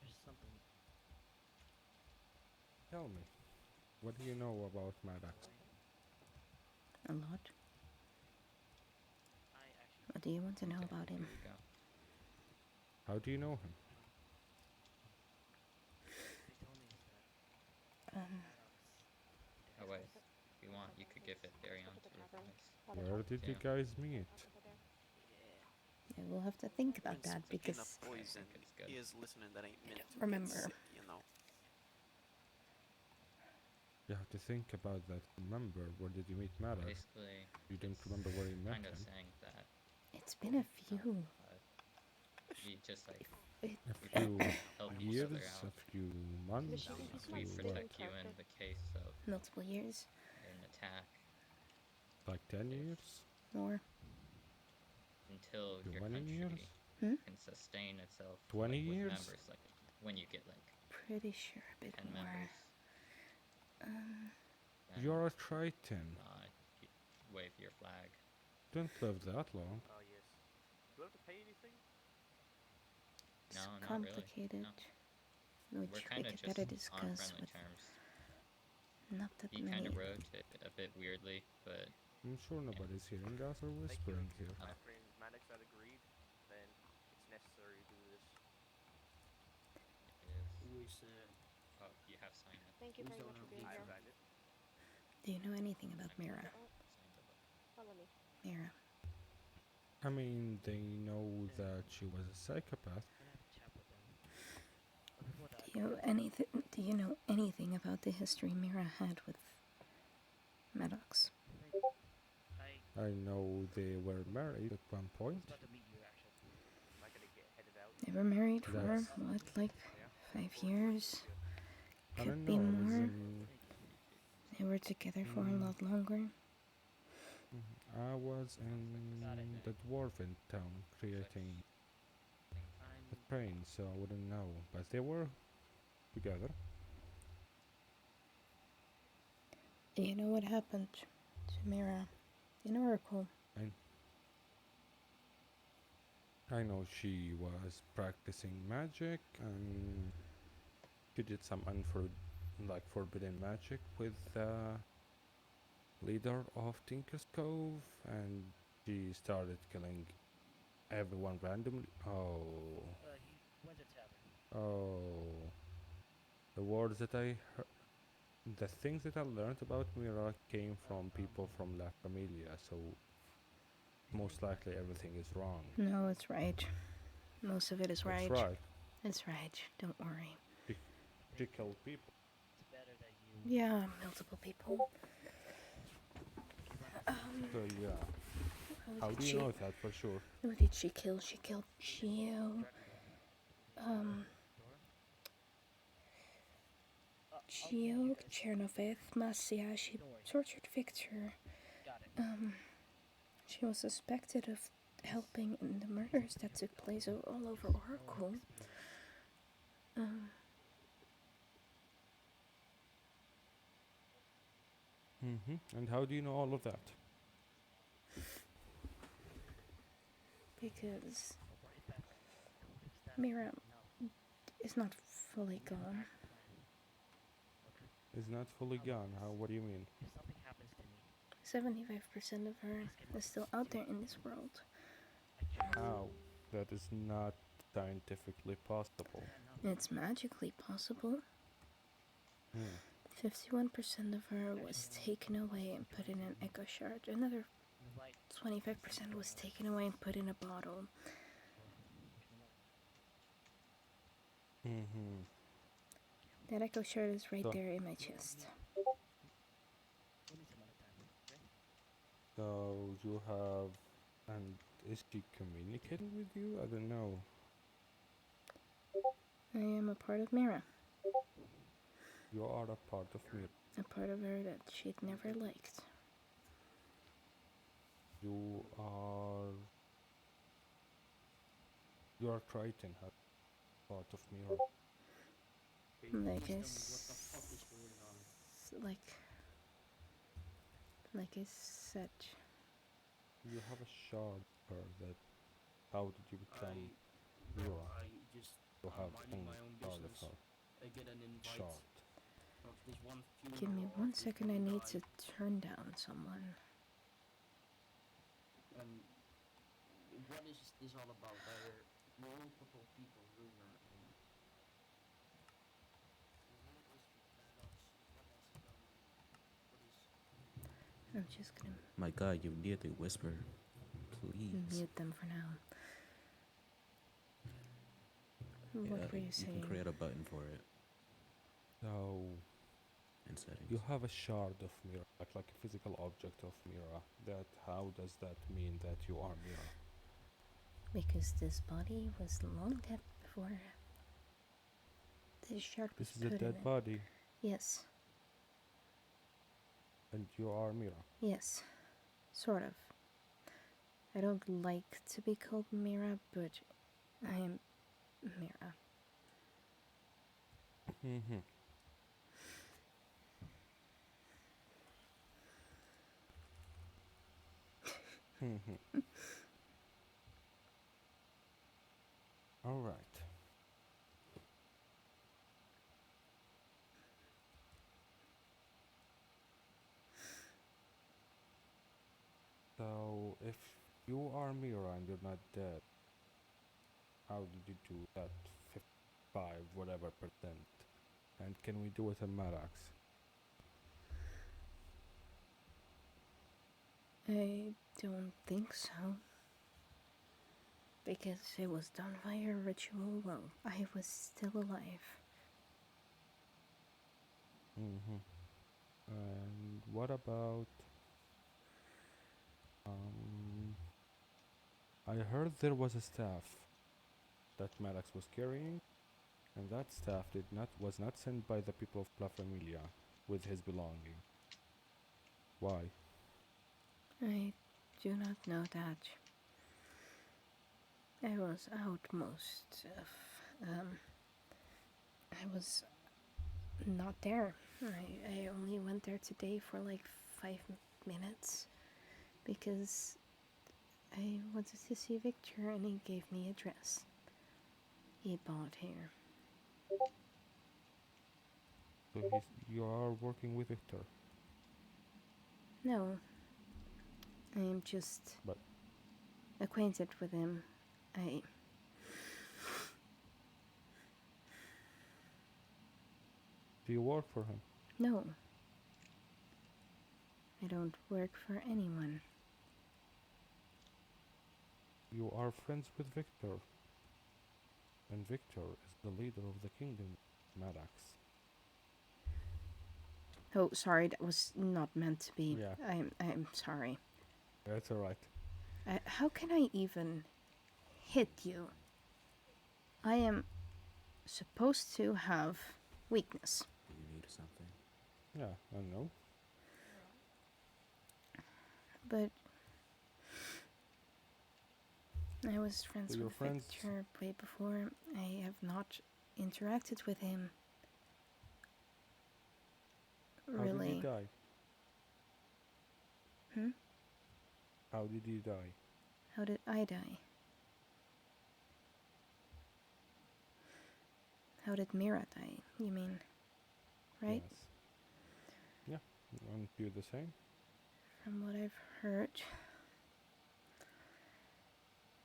There's something. Tell me, what do you know about Maddox? A lot. I actually. What do you want to know Okay, about him? here we go. How do you know him? They told me is that Um, Maddox. Oh wait, if you want, you could give it Darion's Go to the advice. while they're Where talking. did you Yeah. guys meet? Talk over there. yeah, we'll have to think about And that speaking because of poison, think it's good. here's listening that ain't I meant don't to remember. get sick, you know. You have to think about that. Remember, where did you meet Maddox? Basically, You don't it's remember where you met kind of him? saying that It's been a few. we just like It, A we few help each years, other a out. few months, He's a not We few still what? in protect you in character. the case of multiple years. an attack Like 10 if years? More. until your 20 country years? can sustain itself 20 like, with years? members. Like when you get like Pretty sure a bit 10 more. members, Um, then You're a Triton. you wave your flag. Don't live that long. Oh, yes. Do I have to pay anything? it's No, not really. complicated. No. Which We're we kind of could just better on discuss friendly with terms. not that He many. kind of wrote it a bit weirdly, but I'm sure nobody's hearing us or Thank you. whispering here. My friend Maddox had agreed, then it's necessary to do this. it is. Who is Oh, you have signed it. Thank you Who's very the much for owner of being I here. signed it. Do you know anything about Mira? Signed the book. Follow me. Mira. I mean, they know that she was a psychopath. I'm gonna have a chat with them. But before that, Do you know anything about the history Mira had with Maddox? I know they were married at one I point. was about to meet you actually. Am I gonna get headed out? They were married for That's- what, like Yeah. 5 years? I Could don't be know, I was more. in, They were together for a lot longer. I was in the dwarven town creating the train, so I wouldn't know. But they were together. Do you know what happened to Mira in Oracle? I know she was practicing magic and she did some forbidden magic with the leader of Tinker's Cove, and she started killing everyone randomly. Oh, He went to tavern. oh. The words that I heard, the things that I learned about Mira came from people from La Familia, so most likely everything is wrong. No, it's right. Most of it is right. That's right. It's right. Don't worry. She killed people. It's better that you. Yeah, multiple people. So yeah. How do you know that for sure? Who did she kill? She killed Gio. Gio, Chernoveth, Masia. She tortured Victor. Got it. She was suspected of helping in the murders that took place all over Oracle. And how do you know all of that? because Mira is not fully gone. Is not fully gone. How? What do you mean? 75% of her is still out there in this world. How? That is not scientifically possible. It's magically possible. Hmm. 51% of her was taken away and put in an echo shard. Another 25% was taken away and put in a bottle. Mm-hmm. That echo shard is right So- there in my chest. So you have, and is she communicating with you? I don't know. I am a part of Mira. You are a part of me. A part of her that she'd never liked. You are. You are Triton, a part of Mira. Like I Please tell me what the fuck is going on. Like I said, You have a shard of her that. How did you become Mira? I just You have minding my only own shard of business. her. I get an invite Shard. of this one funeral. give me of 1 this second, I one need guy, to turn down someone. And what is this all about? There are multiple people rumor and what is Maddox? What has he done? What is I'm just gonna My God, you need to whisper, please. mute them for now. Yeah, What were you you can saying? create a button for it So in settings. you have a shard of Mira, like a physical object of Mira. That how does that mean that you are Mira? Because this body was long dead before this shard was This is a put in dead it. body, Yes, and you are Mira. yes, sort of. I don't like to be called Mira, but I am Mira. Mm-hmm. Mm-hmm. All right. So if you are Mira and you're not dead, how did you do that 55 whatever percent? And can we do it in Maddox? I don't think so. Because it was done via ritual while I was still alive. Mm-hmm. And what about I heard there was a staff that Maddox was carrying, and that staff was not sent by the people of La Familia with his belonging. Why? I do not know that. I was out most of. I was not there. I only went there today for like 5 minutes because I wanted to see Victor and he gave me a dress he bought here. So you are working with Victor, No, I am just but acquainted with him. do you work for him? No. I don't work for anyone. You are friends with Victor, and Victor is the leader of the kingdom, Maddox. Oh, sorry, that was not meant to be. Yeah. I'm sorry. That's alright. How can I even hit you? I am supposed to have weakness. Do you need something? Yeah, I know. But I was friends So you're with friends- Victor way before. I have not interacted with him. How did Really. he die? Hmm? How did he die? How did I die? How did Mira die? You mean, right? Yes. Yeah. Aren't you the same? From what I've heard,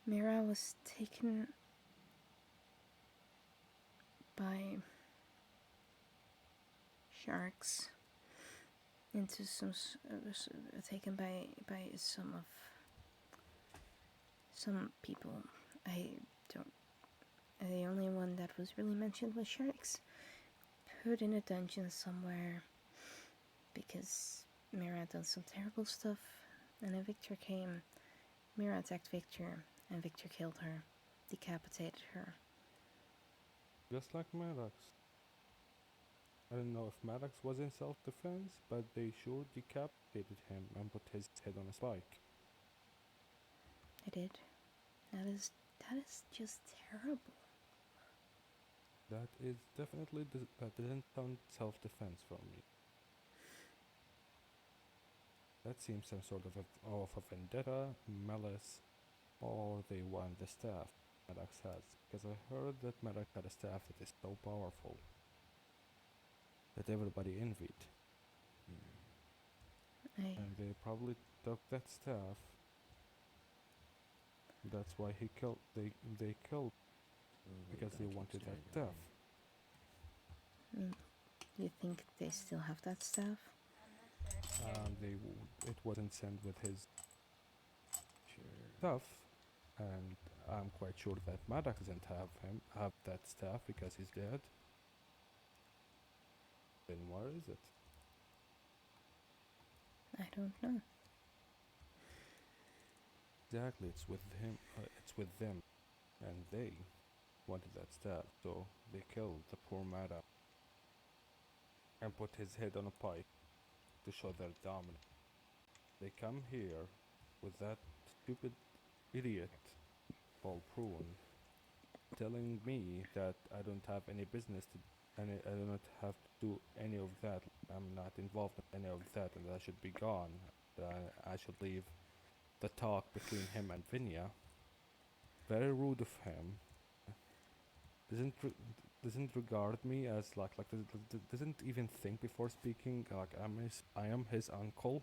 Mira was taken by sharks into taken by some people. I don't. The only one that was really mentioned was sharks. Put in a dungeon somewhere because Mira done some terrible stuff, and then Victor came. Mira attacked Victor, and Victor killed her, decapitated her. Just like Maddox. I don't know if Maddox was in self-defense, but they sure decapitated him and put his head on a spike. I did. That is just terrible. That is definitely that didn't sound self-defense from me. That seems some sort of a vendetta, malice, or they want the staff Maddox has. Because I heard that Maddox had a staff that is so powerful that everybody envied. And they probably took that staff. That's why he killed. They killed because they wanted that staff. You think they still have that staff? It wasn't sent with his stuff, and I'm quite sure that Maddox doesn't have that staff because he's dead. Then where is it? I don't know. Exactly, it's with him. It's with them, and they wanted that staff, so they killed the poor Maddox and put his head on a pike to show their dominance. They come here with that stupid idiot called Prune telling me that I don't have any business to, and I do not have to do any of that. I'm not involved in any of that, and I should be gone. I should leave the talk between him and Vinya. Very rude of him. Doesn't regard me as doesn't even think before speaking. Like I am his uncle,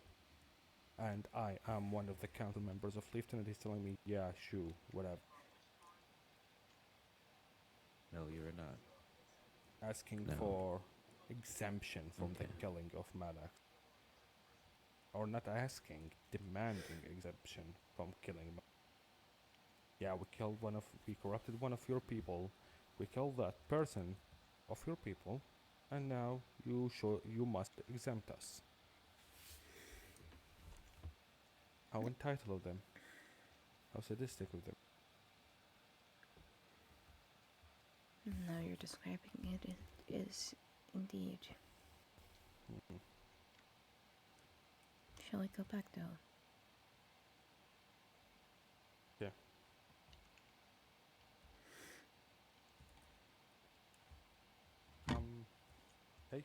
and I am one of the council members of Clifton, and he's telling me, yeah, shoo, whatever. No, you're not. Asking No. for exemption from the Okay. killing of Maddox. Or not asking, demanding exemption from killing Maddox. Yeah, we corrupted one of your people, we killed that person of your people, and now you must exempt us. How entitled of them. How sadistic of them. Now you're describing it is indeed. Mhm. Shall I go back though? Yeah. Hey.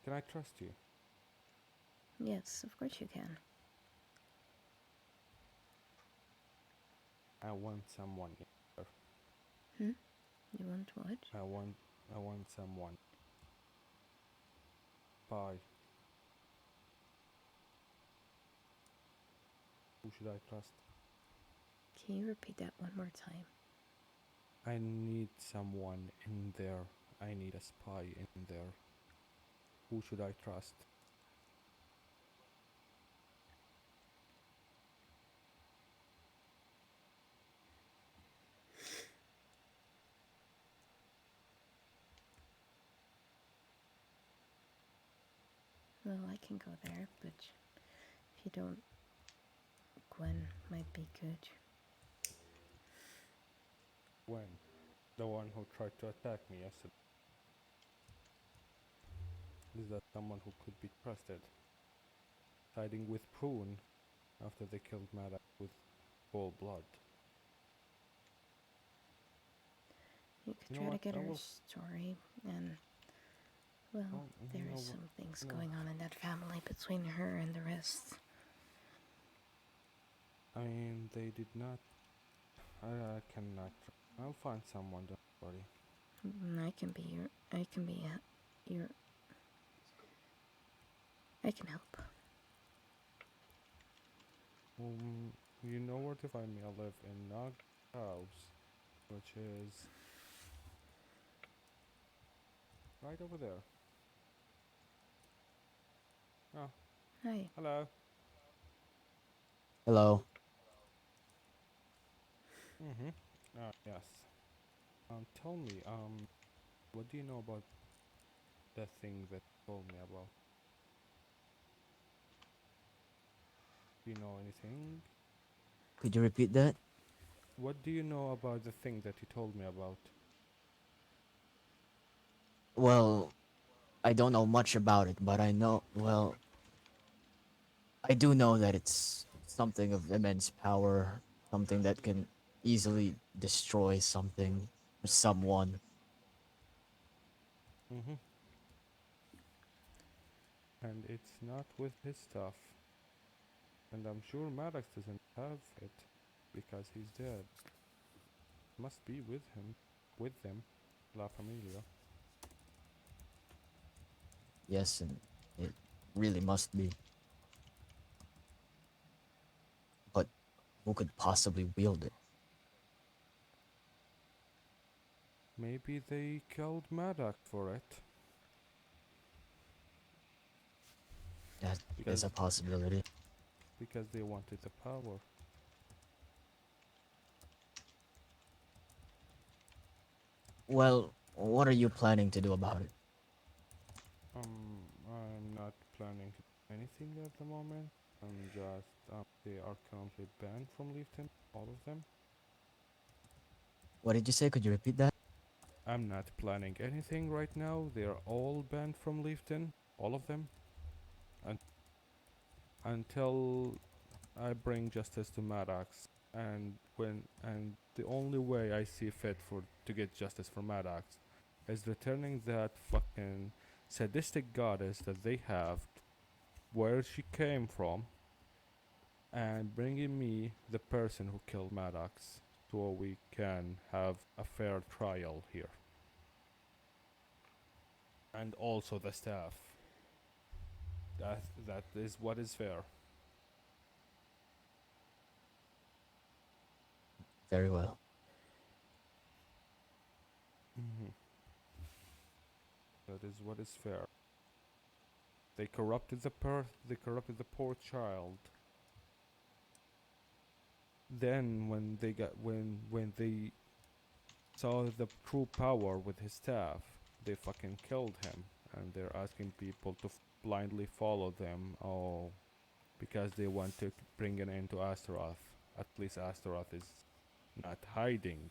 Can I trust you? Yes, of course you can. I want someone here. You want what? I want someone. Bye. Who should I trust? Can you repeat that one more time? I need someone in there. I need a spy in there. Who should I trust? Well, I can go there, but if you don't, Gwen might be good. When? The one who tried to attack me yesterday. Is that someone who could be trusted? Siding with Prune after they killed Maddox with cold blood. You could You know try to what, get I her will- story, and well, Oh, you there know is what, some things no. going on in that family between her and the rest. I mean, they did not. I cannot. I'll find someone. Don't worry. I can be your. I can be your. I can help. You know where to find me. I live in Nog House, which is right over there. Oh, Hi. hello. Hello. Mm-hmm. Yes. Tell me, what do you know about the thing that you told me about? Do you know anything? Could you repeat that? What do you know about the thing that you told me about? Well, I don't know much about it, but I know, well, I do know that it's something of immense power, something that can easily destroy something or someone. Mm-hmm. And it's not with his stuff. And I'm sure Maddox doesn't have it because he's dead. Must be with him, with them, La Familia. Yes, and it really must be. But who could possibly wield it? Maybe they killed Maddox for it. That is Because a possibility. because they wanted the power. Well, what are you planning to do about it? I'm not planning to do anything at the moment. I'm just they are currently banned from Leafton, all of them. What did you say? Could you repeat that? I'm not planning anything right now. They are all banned from Leafton, all of them, and until I bring justice to Maddox. And the only way I see fit for to get justice for Maddox is returning that fucking sadistic goddess that they have where she came from and bringing me the person who killed Maddox so we can have a fair trial here. And also the staff. That is what is fair. Very well. Mm-hmm. That is what is fair. They corrupted they corrupted the poor child. Then when they saw the true power with his staff, they fucking killed him, and they're asking people to blindly follow them. Oh, because they want to bring an end to Astaroth. At least Astaroth is not hiding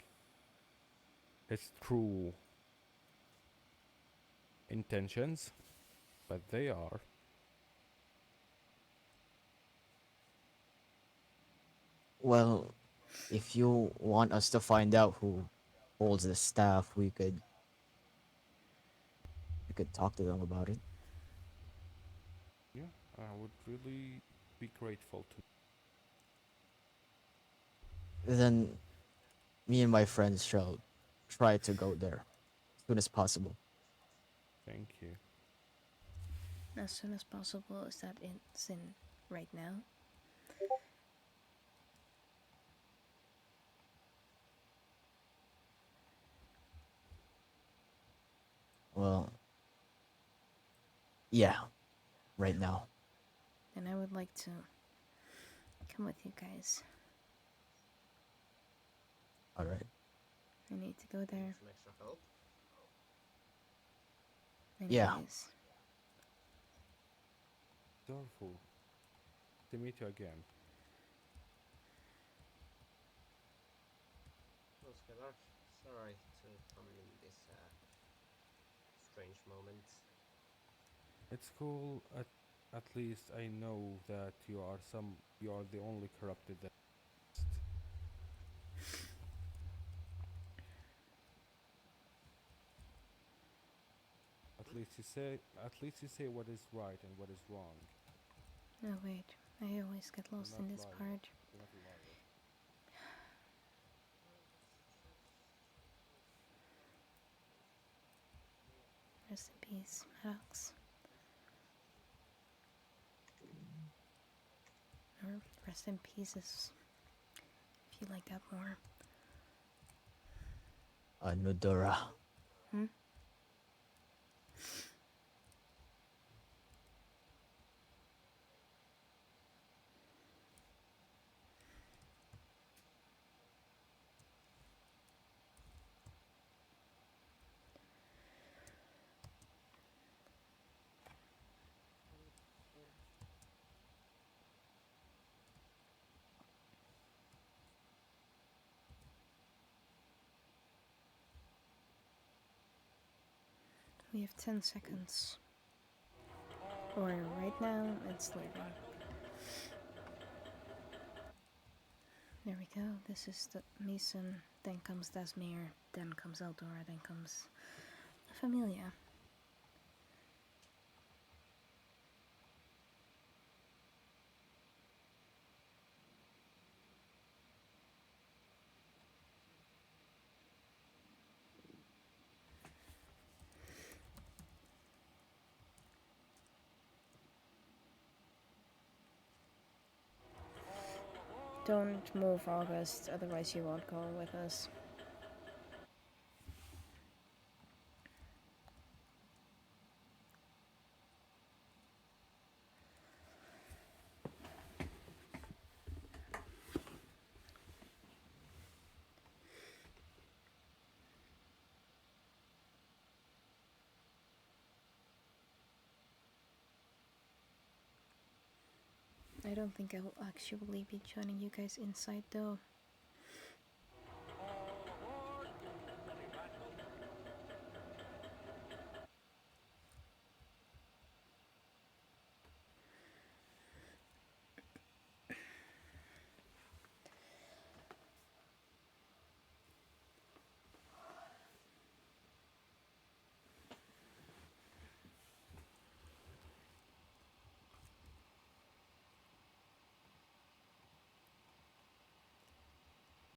its true intentions, but they are. Well, if you want us to find out who holds the staff, we could talk to them about it. Yeah, I would really be grateful to. Then me and my friends shall try to go there as soon as possible. Thank you. As soon as possible. Is that in right now? Well, yeah, right now. Then I would like to come with you guys. All right. I need to go there. Some extra help? Yeah. Anyways. Wonderful to meet you again. No, Skylar. Sorry to come in this strange moment. It's cool. At least I know that you are the only corrupted that exist. At least you say what is right and what is wrong. Oh wait, I always get Do lost not in this lie. part. Do not lie. peace, Maddox. Or rest in pieces, if you like that more. Anudora. Hmm? We have 10 seconds. Or right now, it's leaving. There we go. This is the Mason. Then comes Dasmir. Then comes Eldora. Then comes Familia. Don't move, August, otherwise you won't go with us. I don't think I will actually be joining you guys inside though.